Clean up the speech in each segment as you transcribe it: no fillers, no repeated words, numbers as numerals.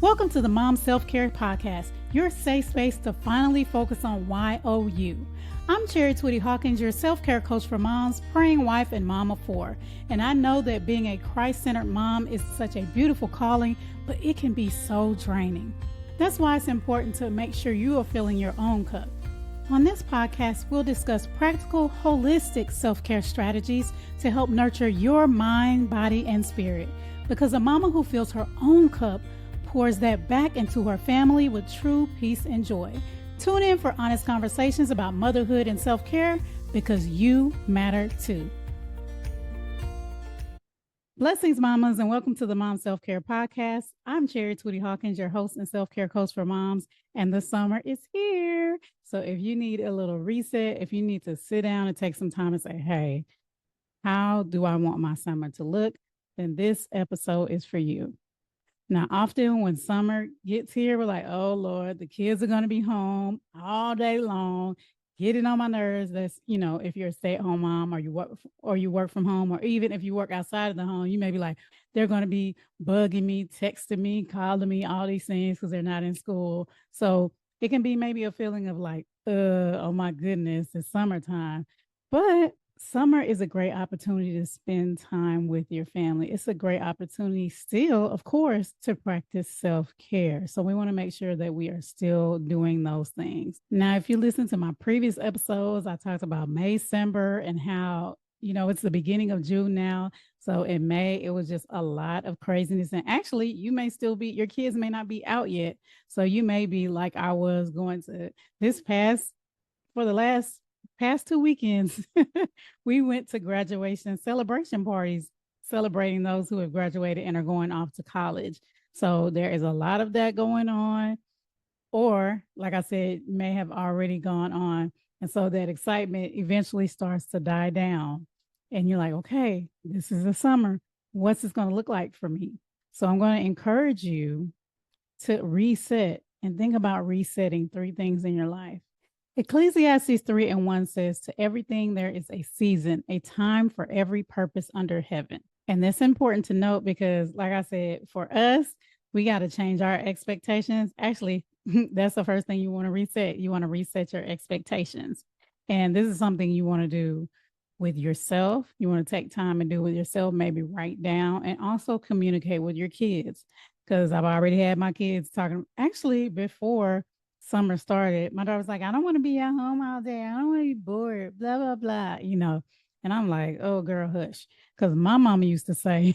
Welcome to the Mom Self-Care Podcast, your safe space to finally focus on YOU. I'm Twitty-Hawkins, your self-care coach for moms, praying wife, and mom of four. And I know that being a Christ-centered mom is such a beautiful calling, but it can be so draining. That's why it's important to make sure you are filling your own cup. On this podcast, we'll discuss practical, holistic self-care strategies to help nurture your mind, body, and spirit. Because a mama who fills her own cup pours that back into her family with true peace and joy. Tune in for honest conversations about motherhood and self-care because you matter too. Blessings, mamas, and welcome to the Mom Self-Care Podcast. I'm Twitty-Hawkins, your host and self-care coach for moms, and the summer is here. So if you need a little reset, if you need to sit down and take some time and say, hey, how do I want my summer to look? Then this episode is for you. Now, often when summer gets here, we're like, oh, Lord, the kids are going to be home all day long, getting on my nerves. That's, if you're a stay-at-home mom or you work from home, or even if you work outside of the home, you may be like, they're going to be bugging me, texting me, calling me, all these things because they're not in school. So it can be maybe a feeling of like, oh, my goodness, it's summertime. But summer is a great opportunity to spend time with your family. It's a great opportunity still, of course, to practice self-care. So we want to make sure that we are still doing those things. Now, if you listen to my previous episodes, I talked about May-Cember and how, it's the beginning of June now. So in May, it was just a lot of craziness. And actually, your kids may not be out yet. So you may be like I was going to for the last past 2 weekends, we went to graduation celebration parties, celebrating those who have graduated and are going off to college. So there is a lot of that going on, or like I said, may have already gone on. And so that excitement eventually starts to die down. And you're like, okay, this is the summer. What's this going to look like for me? So I'm going to encourage you to reset and think about resetting 3 things in your life. Ecclesiastes 3:1 says, to everything there is a season, a time for every purpose under heaven. And that's important to note because, like I said, for us, we got to change our expectations. Actually, that's the first thing you want to reset. You want to reset your expectations. And this is something you want to do with yourself. You want to take time and do with yourself, maybe write down and also communicate with your kids. Because I've already had my kids talking, actually, before summer started, my daughter was like, I don't want to be at home all day. I don't want to be bored, blah, blah, blah, And I'm like, oh, girl, hush. Because my mama used to say,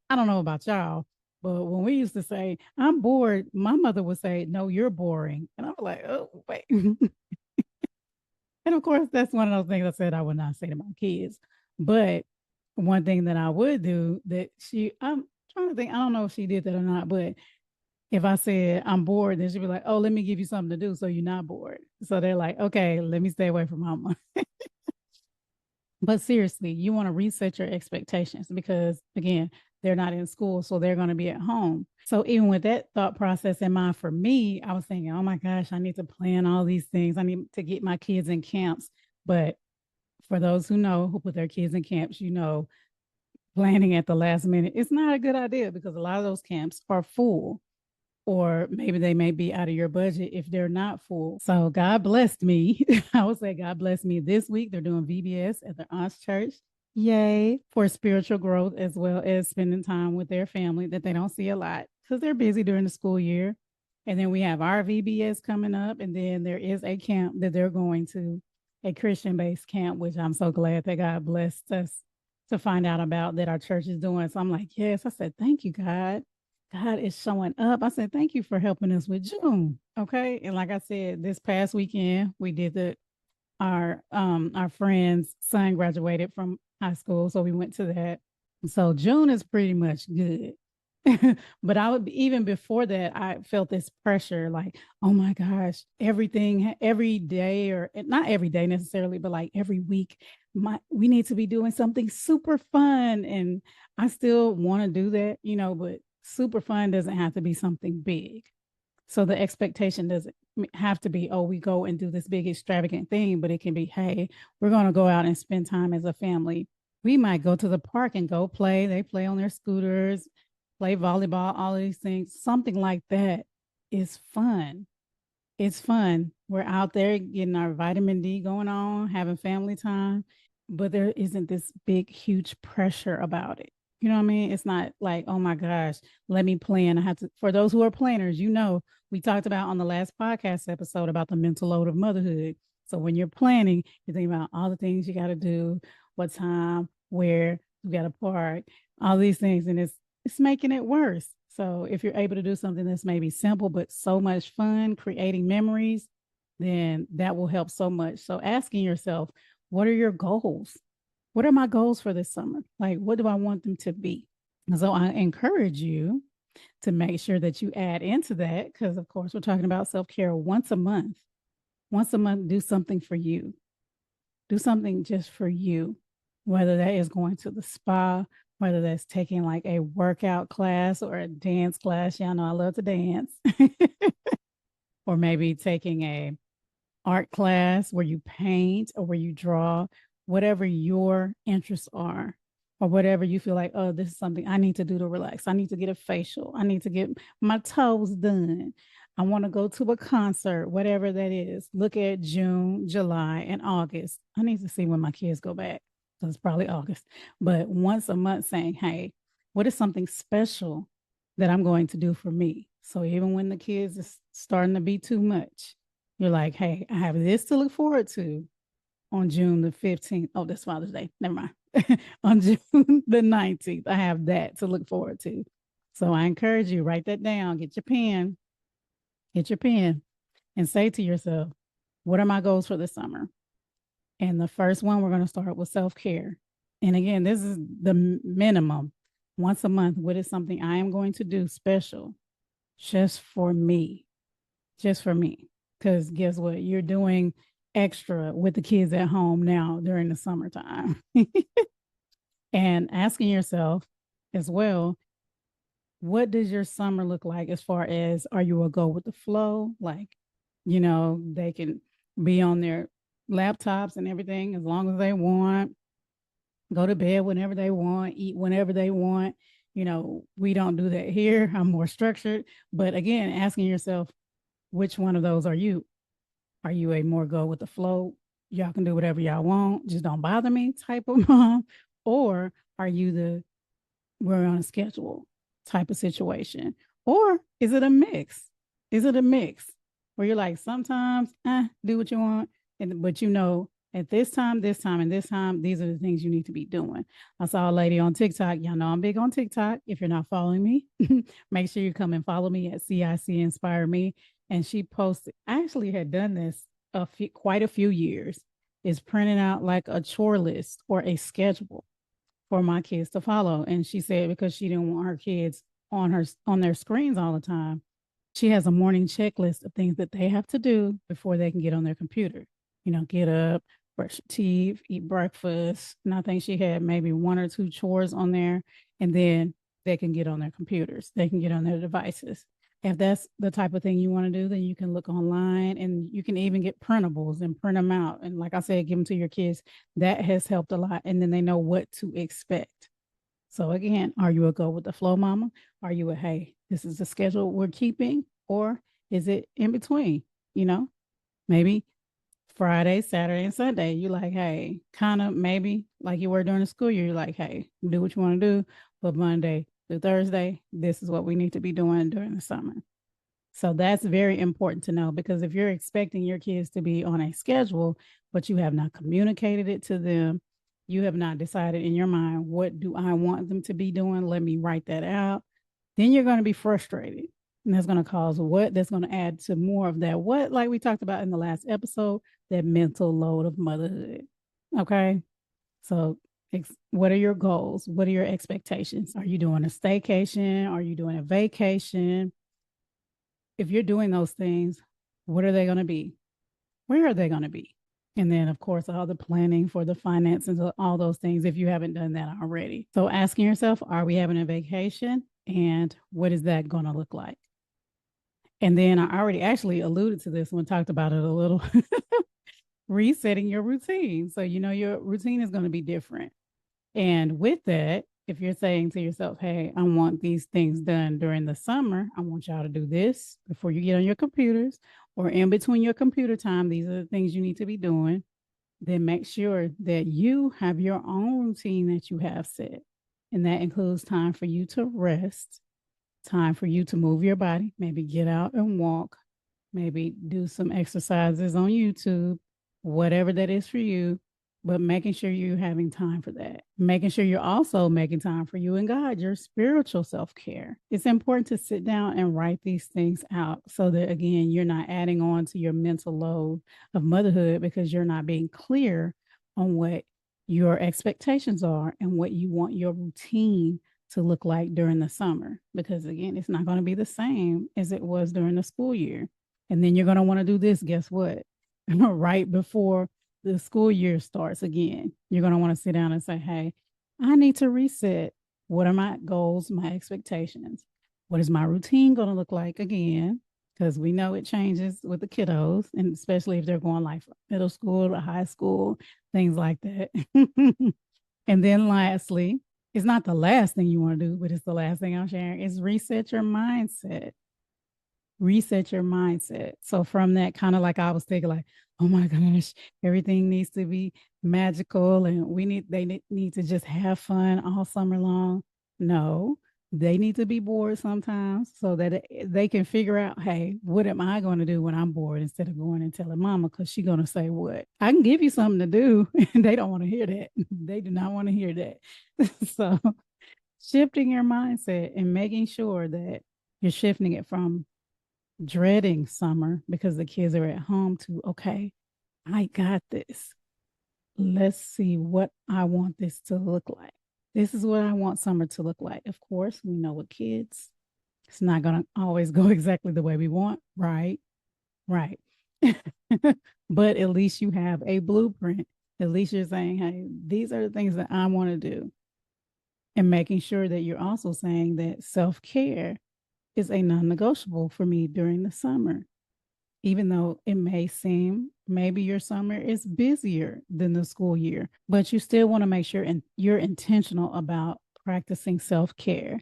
I don't know about y'all, but when we used to say, I'm bored, my mother would say, no, you're boring. And I'm like, oh, wait. And of course, that's one of those things I said I would not say to my kids. But one thing that I would do that I'm trying to think, I don't know if she did that or not, but if I said I'm bored, then she'd be like, oh, let me give you something to do so you're not bored. So they're like, okay, let me stay away from mama. But seriously, you want to reset your expectations because, again, they're not in school, so they're going to be at home. So even with that thought process in mind for me, I was thinking, oh my gosh, I need to plan all these things. I need to get my kids in camps. But for those who put their kids in camps, planning at the last minute, it's not a good idea because a lot of those camps are full. Or maybe they may be out of your budget if they're not full. So God blessed me. I would say God blessed me this week. They're doing VBS at their aunt's church. Yay, for spiritual growth as well as spending time with their family that they don't see a lot because they're busy during the school year. And then we have our VBS coming up. And then there is a camp that they're going to, a Christian-based camp, which I'm so glad that God blessed us to find out about that our church is doing. So I'm like, yes, I said, thank you, God. God is showing up. I said, thank you for helping us with June. Okay. And like I said, this past weekend, we did our friend's son graduated from high school. So we went to that. So June is pretty much good. But even before that, I felt this pressure like, oh my gosh, every day, or not every day necessarily, but like every week, we need to be doing something super fun. And I still want to do that, but super fun doesn't have to be something big. So the expectation doesn't have to be, oh, we go and do this big extravagant thing, but it can be, hey, we're going to go out and spend time as a family. We might go to the park and go play. They play on their scooters. play volleyball, all these things. Something like that is fun. It's fun. We're out there getting our vitamin D going on, having family time, but there isn't this big, huge pressure about it. You know what I mean? It's not like, oh my gosh, let me plan. I have to, for those who are planners, we talked about on the last podcast episode about the mental load of motherhood. So when you're planning, you think about all the things you got to do, what time, where you got to park, all these things, and it's making it worse. So if you're able to do something that's maybe simple but so much fun, creating memories, then that will help so much. So asking yourself, what are your goals? What are my goals for this summer? Like, what do I want them to be? And so I encourage you to make sure that you add into that, because of course we're talking about self-care once a month. Once a month, do something for you. Do something just for you, whether that is going to the spa, whether that's taking like a workout class or a dance class. Y'all know I love to dance. Or maybe taking a art class where you paint or where you draw, whatever your interests are, or whatever you feel like, oh, this is something I need to do to relax. I need to get a facial. I need to get my toes done. I want to go to a concert, whatever that is. Look at June, July, and August. I need to see when my kids go back. So it's probably August. But once a month saying, hey, what is something special that I'm going to do for me? So even when the kids is starting to be too much, you're like, hey, I have this to look forward to on June the 15th. Oh, that's Father's Day. Never mind. On June the 19th, I have that to look forward to. So I encourage you, write that down, get your pen, and say to yourself, what are my goals for the summer? And the first one, we're going to start with self-care. And again, this is the minimum. Once a month, what is something I am going to do special just for me? Just for me. Because guess what? You're doing extra with the kids at home now during the summertime. And asking yourself as well, what does your summer look like as far as, are you a go with the flow? Like, they can be on their laptops and everything as long as they want, go to bed whenever they want, eat whenever they want. We don't do that here. I'm more structured. But again, asking yourself, which one of those are you? Are you a more go with the flow, y'all can do whatever y'all want, just don't bother me type of mom? Or are you the we're on a schedule type of situation? Or is it a mix? Is it a mix where you're like, sometimes do what you want, but at this time, and this time, these are the things you need to be doing. I saw a lady on TikTok. Y'all know I'm big on TikTok. If you're not following me, make sure you come and follow me at CIC Inspire Me. And she posted, I actually had done this quite a few years, is printing out like a chore list or a schedule for my kids to follow. And she said because she didn't want her kids on their screens all the time, she has a morning checklist of things that they have to do before they can get on their computer. Get up, brush your teeth, eat breakfast. And I think she had maybe 1 or 2 chores on there, and then they can get on their computers. They can get on their devices. If that's the type of thing you want to do, then you can look online, and you can even get printables and print them out. And like I said, give them to your kids. That has helped a lot. And then they know what to expect. So again, are you a go with the flow mama? Are you a, hey, this is the schedule we're keeping? Or is it in between? Maybe Friday, Saturday, and Sunday, you're like, hey, kind of maybe like you were during the school year, you're like, hey, do what you want to do. But Monday through Thursday, this is what we need to be doing during the summer. So that's very important to know, because if you're expecting your kids to be on a schedule, but you have not communicated it to them, you have not decided in your mind, what do I want them to be doing? Let me write that out. Then you're going to be frustrated. And that's going to cause what? That's going to add to more of that what, like we talked about in the last episode, that mental load of motherhood. Okay. So what are your goals? What are your expectations? Are you doing a staycation? Are you doing a vacation? If you're doing those things, what are they going to be? Where are they going to be? And then, of course, all the planning for the finances, all those things, if you haven't done that already. So asking yourself, are we having a vacation? And what is that going to look like? And then I already actually alluded to this when we talked about it a little. Resetting your routine. So, your routine is going to be different. And with that, if you're saying to yourself, hey, I want these things done during the summer, I want y'all to do this before you get on your computers or in between your computer time. These are the things you need to be doing. Then make sure that you have your own routine that you have set. And that includes time for you to rest, time for you to move your body, maybe get out and walk, maybe do some exercises on YouTube, whatever that is for you, but making sure you're having time for that. Making sure you're also making time for you and God, your spiritual self-care. It's important to sit down and write these things out so that, again, you're not adding on to your mental load of motherhood because you're not being clear on what your expectations are and what you want your routine to look like during the summer. Because, again, it's not going to be the same as it was during the school year. And then you're going to want to do this, guess what? Right before the school year starts again, you're going to want to sit down and say, hey, I need to reset. What are my goals, my expectations? What is my routine going to look like again? Because we know it changes with the kiddos, and especially if they're going like middle school to high school, things like that. And then lastly, it's not the last thing you want to do, but it's the last thing I'm sharing, is reset your mindset. Reset your mindset. So from that, kind of like I was thinking like, oh my gosh, everything needs to be magical and they need to just have fun all summer long. No, they need to be bored sometimes so that they can figure out, hey, what am I going to do when I'm bored, instead of going and telling mama, because she's going to say what? I can give you something to do. And they don't want to hear that. They do not want to hear that. So shifting your mindset and making sure that you're shifting it from dreading summer because the kids are at home to, okay, I got this. Let's see what I want this to look like. This is what I want summer to look like. Of course, we know with kids, it's not going to always go exactly the way we want, right? Right. But at least you have a blueprint. At least you're saying, hey, these are the things that I want to do. And making sure that you're also saying that self-care is a non-negotiable for me during the summer. Even though it may seem maybe your summer is busier than the school year, but you still want to make sure and you're intentional about practicing self-care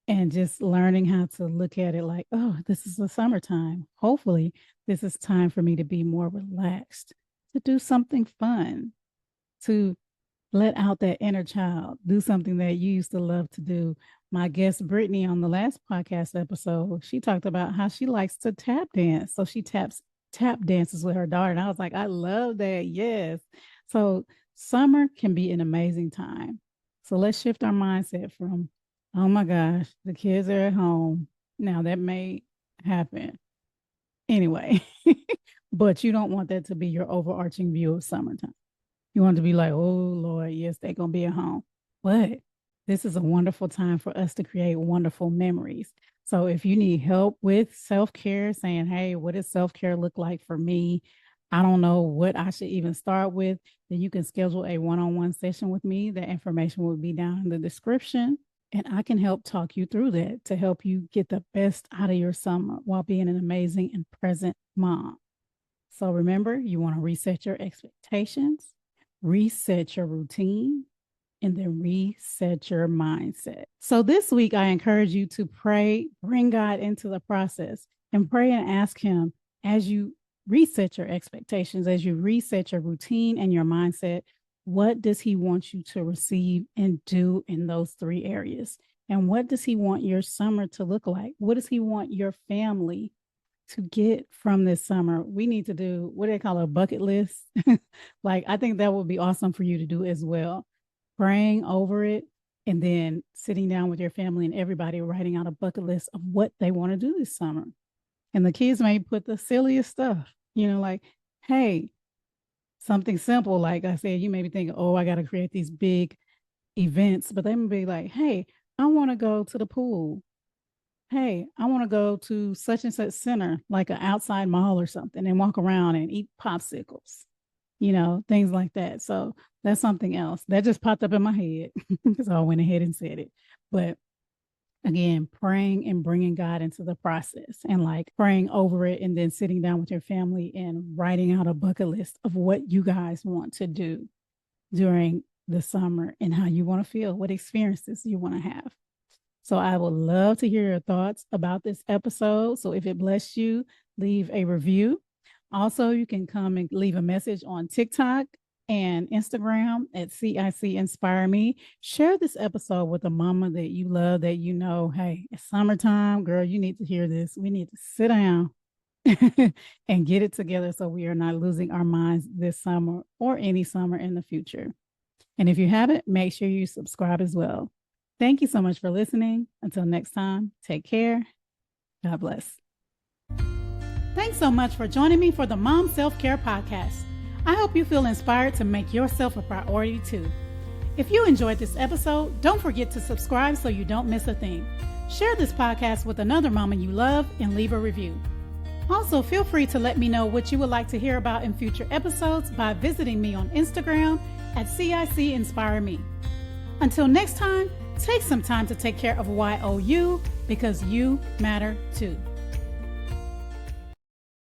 and just learning how to look at it like, oh, this is the summertime. Hopefully, this is time for me to be more relaxed, to do something fun, to let out that inner child, do something that you used to love to do. My guest Brittany on the last podcast episode, she talked about how she likes to tap dance. So she tap dances with her daughter. And I was like, I love that. Yes. So summer can be an amazing time. So let's shift our mindset from, oh my gosh, the kids are at home. Now that may happen anyway, but you don't want that to be your overarching view of summertime. You want to be like, oh Lord, yes, they're going to be at home. But this is a wonderful time for us to create wonderful memories. So if you need help with self-care, saying, hey, what does self-care look like for me? I don't know what I should even start with, then you can schedule a one-on-one session with me. That information will be down in the description. And I can help talk you through that to help you get the best out of your summer while being an amazing and present mom. So remember, you want to reset your expectations, reset your routine, and then reset your mindset. So this week, I encourage you to pray, bring God into the process, and pray and ask Him as you reset your expectations, as you reset your routine and your mindset, what does He want you to receive and do in those three areas? And what does He want your summer to look like? What does He want your family to get from this summer? We need to do what they call a bucket list. Like, I think that would be awesome for you to do as well. Praying over it and then sitting down with your family and everybody writing out a bucket list of what they want to do this summer. And the kids may put the silliest stuff, like, hey, something simple. Like I said, you may be thinking, oh, I got to create these big events, but they may be like, hey, I want to go to the pool. Hey, I want to go to such and such center, like an outside mall or something, and walk around and eat popsicles, things like that. So that's something else that just popped up in my head. So I went ahead and said it. But again, praying and bringing God into the process and like praying over it and then sitting down with your family and writing out a bucket list of what you guys want to do during this summer and how you want to feel, what experiences you want to have. So I would love to hear your thoughts about this episode. So if it blessed you, leave a review. Also, you can come and leave a message on TikTok and Instagram at CIC Inspire Me. Share this episode with a mama that you love, that you know, hey, it's summertime, girl, you need to hear this. We need to sit down and get it together so we are not losing our minds this summer or any summer in the future. And if you haven't, make sure you subscribe as well. Thank you so much for listening. Until next time, take care. God bless. Thanks so much for joining me for the Mom Self-Care Podcast. I hope you feel inspired to make yourself a priority too. If you enjoyed this episode, don't forget to subscribe so you don't miss a thing. Share this podcast with another mama you love and leave a review. Also, feel free to let me know what you would like to hear about in future episodes by visiting me on Instagram at CIC Inspire Me. Until next time, take some time to take care of YOU because you matter too.